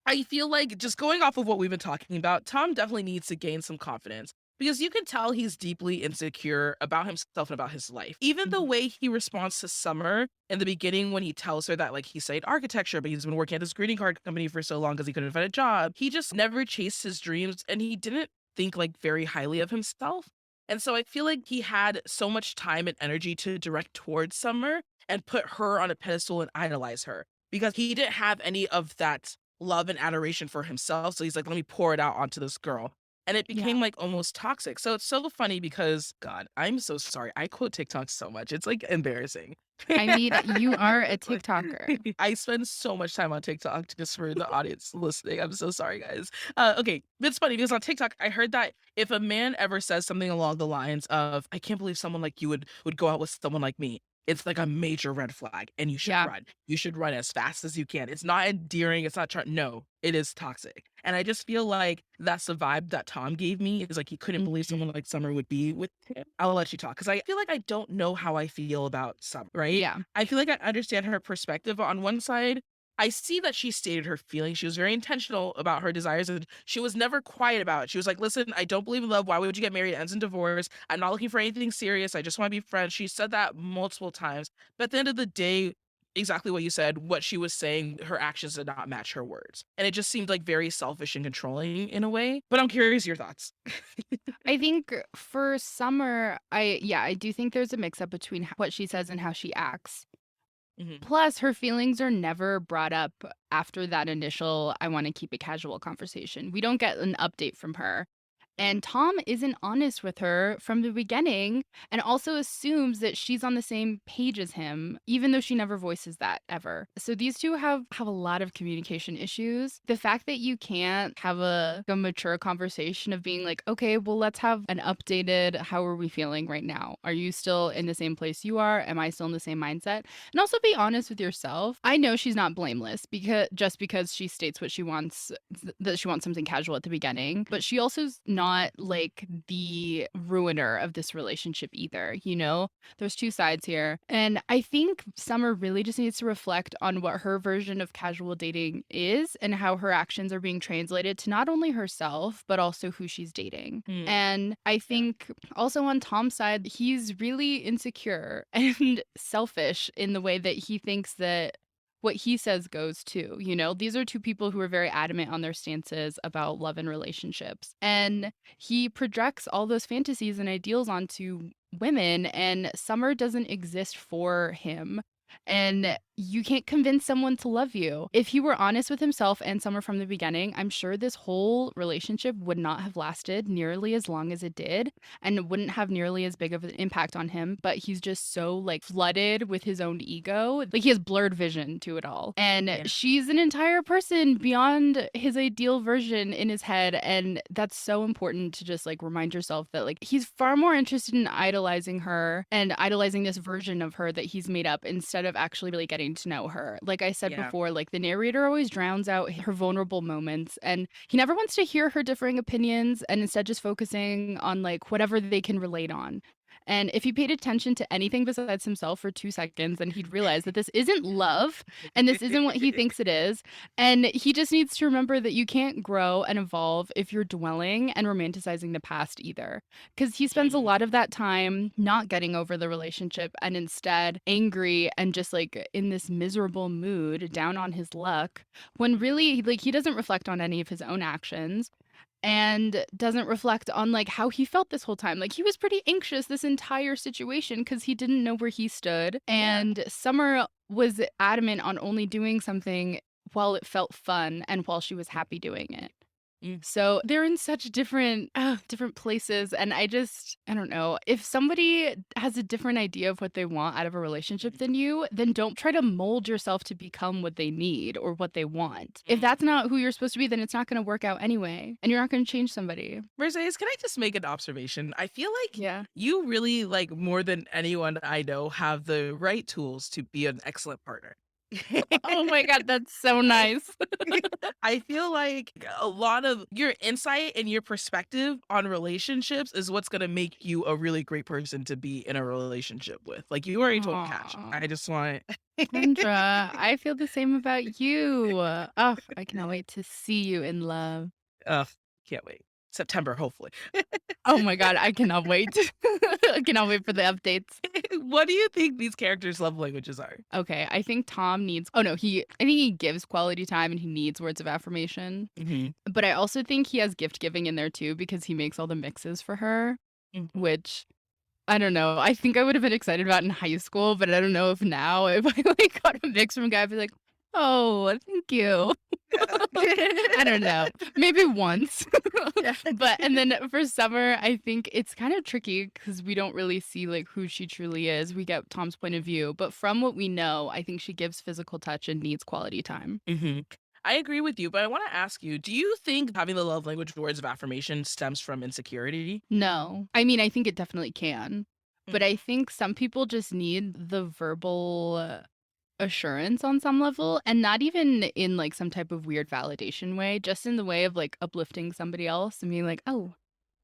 Speaker 2: I feel like just going off of what we've been talking about, Tom definitely needs to gain some confidence because you can tell he's deeply insecure about himself and about his life. Even the way he responds to Summer in the beginning when he tells her that like he studied architecture, but he's been working at this greeting card company for so long because he couldn't find a job. He just never chased his dreams and he didn't think like very highly of himself. And so I feel like he had so much time and energy to direct towards Summer and put her on a pedestal and idolize her because he didn't have any of that love and adoration for himself. So he's like, let me pour it out onto this girl. And it
Speaker 3: Yeah.
Speaker 2: became like almost toxic. So it's so funny because, God, I'm so sorry. I quote TikTok so much. It's like embarrassing.
Speaker 3: I mean, you are a TikToker.
Speaker 2: I spend so much time on TikTok just for the audience listening. I'm so sorry, guys. Okay, it's funny because on TikTok, I heard that if a man ever says something along the lines of, I can't believe someone like you would go out with someone like me, it's like a major red flag and you should
Speaker 3: Yeah.
Speaker 2: run. You should run as fast as you can. It's not endearing. It's not no, it is toxic. And I just feel like that's the vibe that Tom gave me. Is like he couldn't believe someone like Summer would be with him. I'll let you talk because I feel like I don't know how I feel about Summer, right?
Speaker 3: Yeah.
Speaker 2: I feel like I understand her perspective. On one side, I see that she stated her feelings. She was very intentional about her desires and she was never quiet about it. She was like, listen, I don't believe in love. Why would you get married? It ends in divorce. I'm not looking for anything serious. I just want to be friends. She said that multiple times. But at the end of the day, exactly what you said, what she was saying, her actions did not match her words. And it just seemed like very selfish and controlling in a way. But I'm curious your thoughts.
Speaker 3: I think for Summer, I do think there's a mix up between what she says and how she acts.
Speaker 2: Mhm.
Speaker 3: Plus, her feelings are never brought up after that initial, I want to keep it casual conversation. We don't get an update from her. And Tom isn't honest with her from the beginning and also assumes that she's on the same page as him, even though she never voices that ever. So these two have a lot of communication issues. The fact that you can't have a mature conversation of being like, okay, well, let's have an updated, how are we feeling right now? Are you still in the same place you are? Am I still in the same mindset? And also be honest with yourself. I know she's not blameless because she states what she wants, that she wants something casual at the beginning, but she also's not like the ruiner of this relationship either, you know? There's two sides here. And I think Summer really just needs to reflect on what her version of casual dating is and how her actions are being translated to not only herself, but also who she's dating. And I think also on Tom's side, he's really insecure and selfish in the way that he thinks that what he says goes too. You know, these are two people who are very adamant on their stances about love and relationships. And he projects all those fantasies and ideals onto women, and Summer doesn't exist for him. And you can't convince someone to love you. If he were honest with himself and Summer from the beginning, I'm sure this whole relationship would not have lasted nearly as long as it did and wouldn't have nearly as big of an impact on him. But he's just so like flooded with his own ego. Like he has blurred vision to it all. And she's an entire person beyond his ideal version in his head. And that's so important to just like remind yourself that like he's far more interested in idolizing her and idolizing this version of her that he's made up instead of actually really getting to know her. Like I said before, like the narrator always drowns out her vulnerable moments and he never wants to hear her differing opinions and instead just focusing on like whatever they can relate on. And if he paid attention to anything besides himself for 2 seconds, then he'd realize that this isn't love and this isn't what he thinks it is. And he just needs to remember that you can't grow and evolve if you're dwelling and romanticizing the past either. Because he spends a lot of that time not getting over the relationship and instead angry and just like in this miserable mood, down on his luck, when really like he doesn't reflect on any of his own actions and doesn't reflect on like how he felt this whole time. Like he was pretty anxious this entire situation because he didn't know where he stood. And Summer was adamant on only doing something while it felt fun and while she was happy doing it.
Speaker 2: Mm.
Speaker 3: So they're in such different places. And I don't know. If somebody has a different idea of what they want out of a relationship than you, then don't try to mold yourself to become what they need or what they want. If that's not who you're supposed to be, then it's not going to work out anyway. And you're not going to change somebody.
Speaker 2: Mercedes, can I just make an observation? I feel like
Speaker 3: Yeah.
Speaker 2: you really, like, more than anyone I know, have the right tools to be an excellent partner.
Speaker 3: Oh my God, that's so nice.
Speaker 2: I feel like a lot of your insight and your perspective on relationships is what's going to make you a really great person to be in a relationship with. Like, you are a total catch.
Speaker 3: Aw.
Speaker 2: I just want.
Speaker 3: Kendra, I feel the same about you. Oh, I cannot wait to see you in love.
Speaker 2: Ugh, can't wait. September, hopefully.
Speaker 3: Oh my God, I cannot wait. I cannot wait for the updates.
Speaker 2: What do you think these characters' love languages are?
Speaker 3: Okay, I think Tom needs, I think he gives quality time and he needs words of affirmation.
Speaker 2: Mm-hmm.
Speaker 3: But I also think he has gift giving in there too because he makes all the mixes for her, which I don't know. I think I would have been excited about in high school, but I don't know if now if I like got a mix from a guy, I'd be like, oh, thank you. I don't know. Maybe once. And then for Summer, I think it's kind of tricky because we don't really see like who she truly is. We get Tom's point of view, but from what we know, I think she gives physical touch and needs quality time.
Speaker 2: Mm-hmm. I agree with you, but I want to ask you, do you think having the love language words of affirmation stems from insecurity?
Speaker 3: No. I mean, I think it definitely can, but I think some people just need the verbal assurance on some level, and not even in like some type of weird validation way, just in the way of like uplifting somebody else and being like, oh,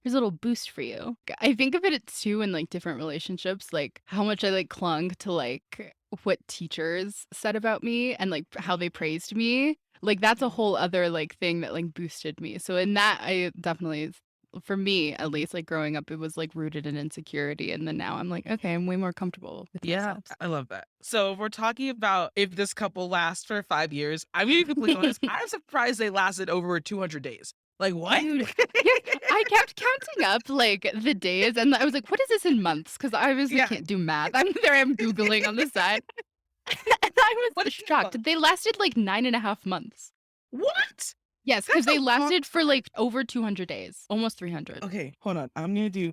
Speaker 3: here's a little boost for you. I think of it too in like different relationships, like how much I like clung to like what teachers said about me and like how they praised me. Like that's a whole other like thing that like boosted me. So in that, I definitely, for me at least, like growing up, it was like rooted in insecurity, and then now I'm like, okay, I'm way more comfortable with myself.
Speaker 2: I love that. So if we're talking about if this couple lasts for 5 years, I'm gonna be completely honest, I'm surprised they lasted over 200 days. Like, what?
Speaker 3: Dude, I kept counting up like the days, and I was like, what is this in months? Because I obviously can't do math. I'm Googling on the side. And I was shocked. They lasted like 9.5 months.
Speaker 2: What?
Speaker 3: Yes, because they lasted for like over 200 days, almost 300.
Speaker 2: Okay, hold on. I'm gonna do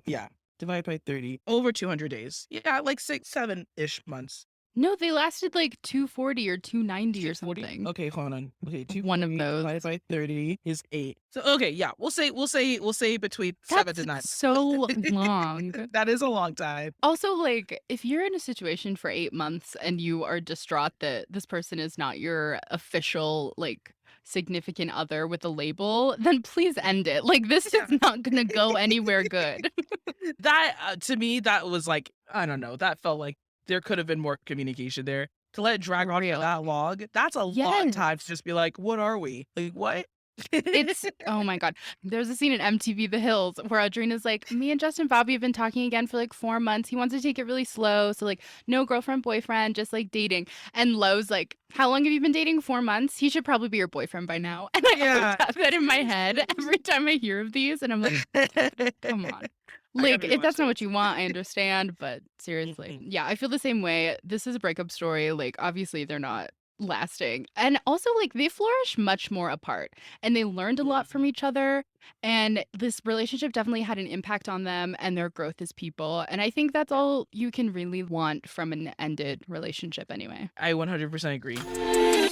Speaker 2: divide by 30. Over 200 days. Yeah, like 6, 7-ish months.
Speaker 3: No, they lasted like 240 or 290 or
Speaker 2: 40?
Speaker 3: something.
Speaker 2: Okay, hold on. Okay,
Speaker 3: One of those.
Speaker 2: divided by 30 is 8. So okay, yeah, we'll say between 7 to 9.
Speaker 3: That's so long.
Speaker 2: That is a long time.
Speaker 3: Also, like, if you're in a situation for 8 months and you are distraught that this person is not your official, like, significant other with a label, then please end it. Like, this is not going to go anywhere good.
Speaker 2: That to me, that was like, I don't know. That felt like there could have been more communication there. To let it drag on that long, that's a long time to just be like, what are we? Like, what?
Speaker 3: It's, oh my God. There's a scene in MTV The Hills where Audrina's like, me and Justin Bobby have been talking again for like 4 months. He wants to take it really slow. So like, no girlfriend, boyfriend, just like dating. And Lowe's like, how long have you been dating? 4 months? He should probably be your boyfriend by now. And I always have that in my head every time I hear of these. And I'm like, come on. Like, if that's not what you want, I understand. But seriously, yeah, I feel the same way. This is a breakup story. Like, obviously, they're not lasting. And also, like, they flourish much more apart. And they learned a lot from each other. And this relationship definitely had an impact on them and their growth as people. And I think that's all you can really want from an ended relationship anyway.
Speaker 2: I 100% agree.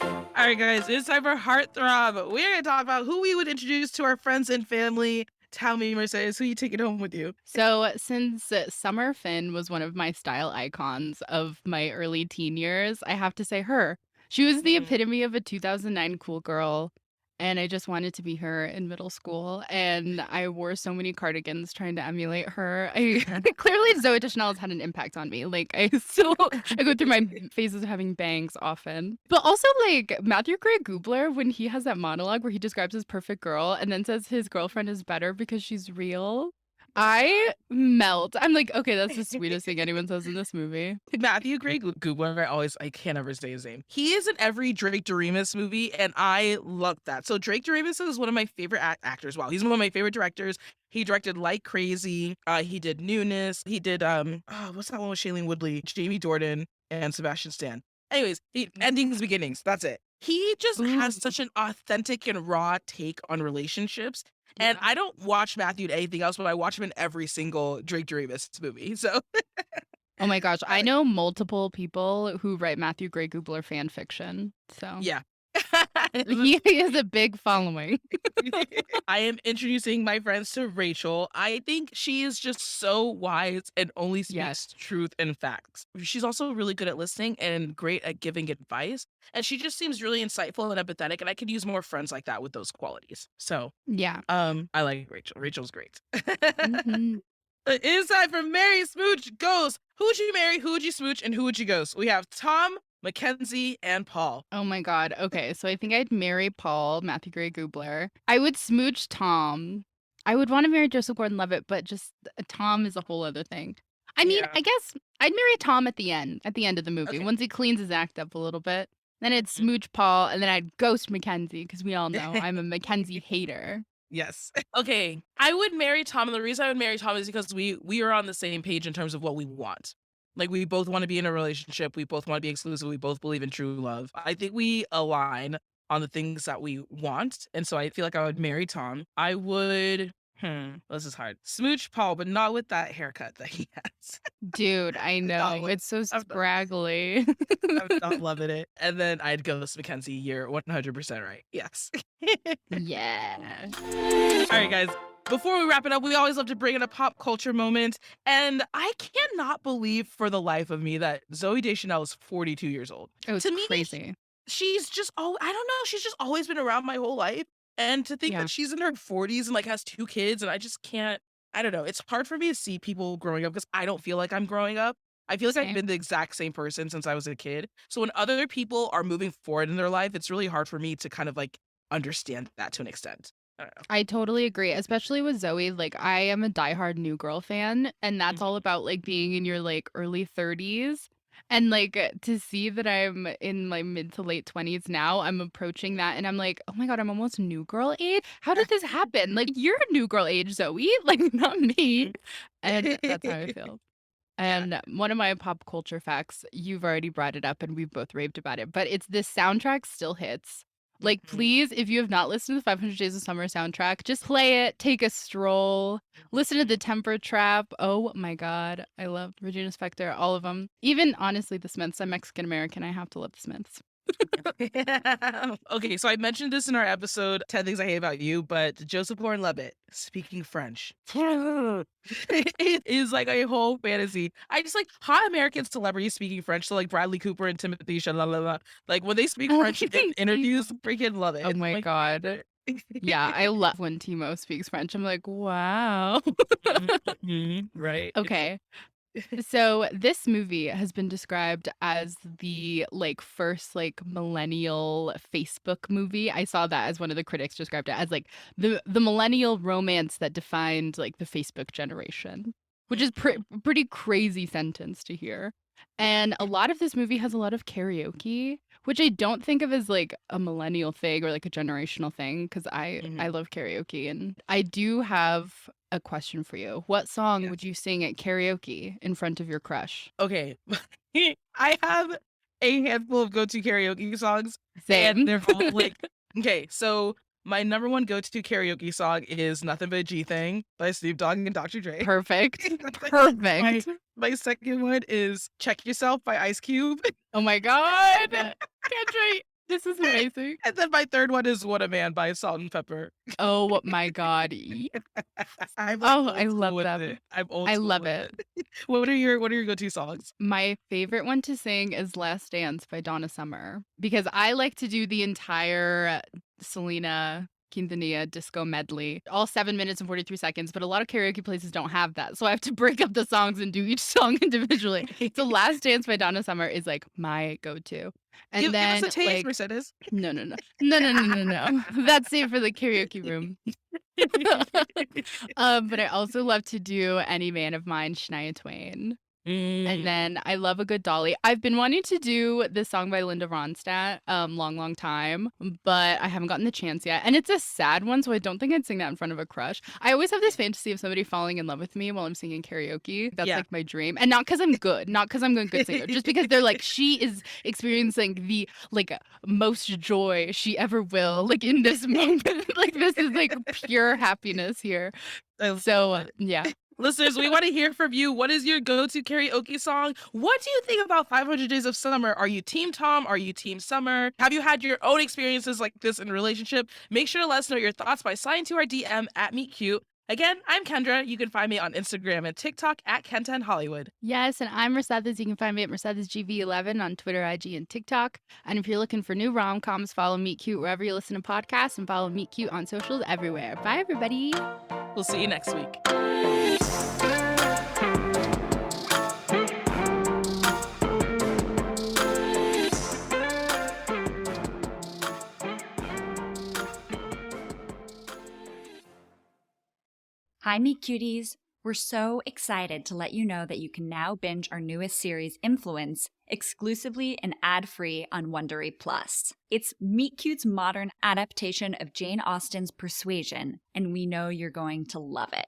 Speaker 2: All right, guys, it's time for Heartthrob. We're going to talk about who we would introduce to our friends and family. Tell me, Mercedes, who you taking home with you?
Speaker 3: So since Summer Finn was one of my style icons of my early teen years, I have to say her. She was the epitome of a 2009 cool girl, and I just wanted to be her in middle school. And I wore so many cardigans trying to emulate her. Clearly, Zooey Deschanel has had an impact on me. Like, I go through my phases of having bangs often. But also, like, Matthew Gray Gubler, when he has that monologue where he describes his perfect girl and then says his girlfriend is better because she's real. I melt. I'm like, okay, that's the sweetest thing anyone says in this movie.
Speaker 2: Matthew Gray Gubler, I can't ever say his name. He is in every Drake Doremus movie, and I love that. So Drake Doremus is one of my favorite actors. Wow, he's one of my favorite directors. He directed Like Crazy. He did Newness. He did what's that one with Shailene Woodley, Jamie Dornan, and Sebastian Stan. Anyways, Endings Beginnings. That's it. He just has
Speaker 3: Ooh.
Speaker 2: such an authentic and raw take on relationships. And
Speaker 3: Yeah.
Speaker 2: I don't watch Matthew in anything else, but I watch him in every single Drake Doremus movie. So
Speaker 3: Oh my gosh, I know multiple people who write Matthew Gray Gubler fan fiction. So
Speaker 2: yeah.
Speaker 3: he has a big following.
Speaker 2: I am introducing my friends to Rachel. I think she is just so wise and only speaks
Speaker 3: Yes.
Speaker 2: truth and facts. She's also really good at listening and great at giving advice. And she just seems really insightful and empathetic. And I could use more friends like that with those qualities. So
Speaker 3: Yeah.
Speaker 2: I like Rachel. Rachel's great.
Speaker 3: Mhm.
Speaker 2: Inside from Mary Smooch goes. Who would you marry? Who would you smooch? And who would you ghost? We have Tom, Mackenzie, and Paul.
Speaker 3: Oh my God. Okay, so I think I'd marry Paul, Matthew Gray Gubler. I would smooch Tom. I would want to marry Joseph Gordon-Levitt, but just Tom is a whole other thing. I mean,
Speaker 2: Yeah.
Speaker 3: I guess I'd marry Tom at the end of the movie,
Speaker 2: Okay.
Speaker 3: once he cleans his act up a little bit. Then I'd
Speaker 2: Mhm.
Speaker 3: smooch Paul, and then I'd ghost Mackenzie, because we all know I'm a Mackenzie hater.
Speaker 2: Yes. Okay. I would marry Tom, and the reason I would marry Tom is because we are on the same page in terms of what we want. Like, we both want to be in a relationship. We both want to be exclusive. We both believe in true love. I think we align on the things that we want. And so I feel like I would marry Tom. I would, this is hard. Smooch Paul, but not with that haircut that he has.
Speaker 3: Dude, I know. It's so
Speaker 2: I'm not-
Speaker 3: scraggly.
Speaker 2: I'm not loving it. And then I'd go with Mackenzie. You're 100% right. Yes.
Speaker 3: Yeah.
Speaker 2: All right, guys. Before we wrap it up, we always love to bring in a pop culture moment. And I cannot believe for the life of me that Zooey Deschanel is 42 years old.
Speaker 3: It was
Speaker 2: To me,
Speaker 3: crazy.
Speaker 2: she's just, I don't know. She's just always been around my whole life. And to think
Speaker 3: Yeah.
Speaker 2: that she's in her 40s and like has 2 kids, and I just can't, I don't know. It's hard for me to see people growing up because I don't feel like I'm growing up. I feel like I've
Speaker 3: Same.
Speaker 2: been the exact same person since I was a kid. So when other people are moving forward in their life, it's really hard for me to kind of like understand that to an extent. I don't know.
Speaker 3: I totally agree, especially with Zooey. Like, I am a diehard New Girl fan, and that's
Speaker 2: Mhm.
Speaker 3: all about like being in your like early 30s. And like to see that I'm in my mid to late 20s now, I'm approaching that and I'm like, oh my God, I'm almost New Girl age. How did this happen? Like, you're New Girl age, Zooey, like not me. And that's how I feel.
Speaker 2: Yeah.
Speaker 3: And one of my pop culture facts, you've already brought it up and we've both raved about it, but it's this soundtrack still hits. Like,
Speaker 2: Mhm.
Speaker 3: please, if you have not listened to the 500 Days of Summer soundtrack, just play it, take a stroll, listen to the Temper Trap. Oh my God. I love Regina Spektor, all of them. Even, honestly, the Smiths. I'm Mexican American. I have to love the Smiths.
Speaker 2: Okay, so I mentioned this in our episode 10 Things I Hate About You, but Joseph Gordon-Levitt speaking French. It is like a whole fantasy. I just like hot American celebrities speaking French, so like Bradley Cooper and Timothy Chalamet. Like when they speak French in interviews, freaking love it.
Speaker 3: Oh
Speaker 2: It's
Speaker 3: my
Speaker 2: like-
Speaker 3: God. Yeah, I love when Timo speaks French. I'm like, wow.
Speaker 2: Mhm, right.
Speaker 3: Okay. So this movie has been described as the like first like millennial Facebook movie. I saw that as one of the critics described it as like the millennial romance that defined like the Facebook generation, which is pretty crazy sentence to hear. And a lot of this movie has a lot of karaoke, which I don't think of as like a millennial thing or like a generational thing because I
Speaker 2: Mhm.
Speaker 3: love karaoke. And I do have a question for you. What song
Speaker 2: Yeah.
Speaker 3: would you sing at karaoke in front of your crush?
Speaker 2: Okay. I have a handful of go-to karaoke songs.
Speaker 3: Same.
Speaker 2: And they're all like, okay, so my number one go-to karaoke song is Nothing But a G Thing by Snoop Dogg and Dr. Dre.
Speaker 3: Perfect. Perfect.
Speaker 2: My second one is Check Yourself by Ice Cube.
Speaker 3: Oh my God. Kendra, this is amazing.
Speaker 2: And then my third one is What a Man by Salt and Pepper.
Speaker 3: Oh my God.
Speaker 2: I'm
Speaker 3: Oh,
Speaker 2: old
Speaker 3: I
Speaker 2: school
Speaker 3: love
Speaker 2: with
Speaker 3: them.
Speaker 2: it. I'm old
Speaker 3: I
Speaker 2: school
Speaker 3: love
Speaker 2: with
Speaker 3: it.
Speaker 2: What are your go-to songs?
Speaker 3: My favorite one to sing is Last Dance by Donna Summer because I like to do the entire Selena Quintanilla disco medley, all 7 minutes and 43 seconds, but a lot of karaoke places don't have that. So I have to break up the songs and do each song individually. So Last Dance by Donna Summer is like my go-to. And
Speaker 2: Give
Speaker 3: then
Speaker 2: us a taste,
Speaker 3: like
Speaker 2: Mercedes.
Speaker 3: no. That's it for the karaoke room. But I also love to do Any Man of Mine, Shania Twain. And then I love a good dolly. I've been wanting to do this song by Linda Ronstadt long time, but I haven't gotten the chance yet. And it's a sad one, so I don't think I'd sing that in front of a crush. I always have this fantasy of somebody falling in love with me while I'm singing karaoke. That's like my dream. And not because I'm good, not because I'm a good singer, just because they're like, she is experiencing the like most joy she ever will, like in this moment. Like this is like pure happiness here. So yeah.
Speaker 2: Listeners, we want to hear from you. What is your go-to karaoke song? What do you think about 500 Days of Summer? Are you Team Tom? Are you Team Summer? Have you had your own experiences like this in a relationship? Make sure to let us know your thoughts by sliding to our DM at MeetCute. Again, I'm Kendra. You can find me on Instagram and TikTok at Kenta10Hollywood.
Speaker 3: Yes, and I'm Mercedes. You can find me at MercedesGV11 on Twitter, IG, and TikTok. And if you're looking for new rom-coms, follow Meet Cute wherever you listen to podcasts and follow Meet Cute on socials everywhere. Bye, everybody.
Speaker 2: We'll see you next week.
Speaker 7: Hi, Meet Cuties. We're so excited to let you know that you can now binge our newest series, Influence, exclusively and ad-free on Wondery Plus. It's Meet Cute's modern adaptation of Jane Austen's Persuasion, and we know you're going to love it.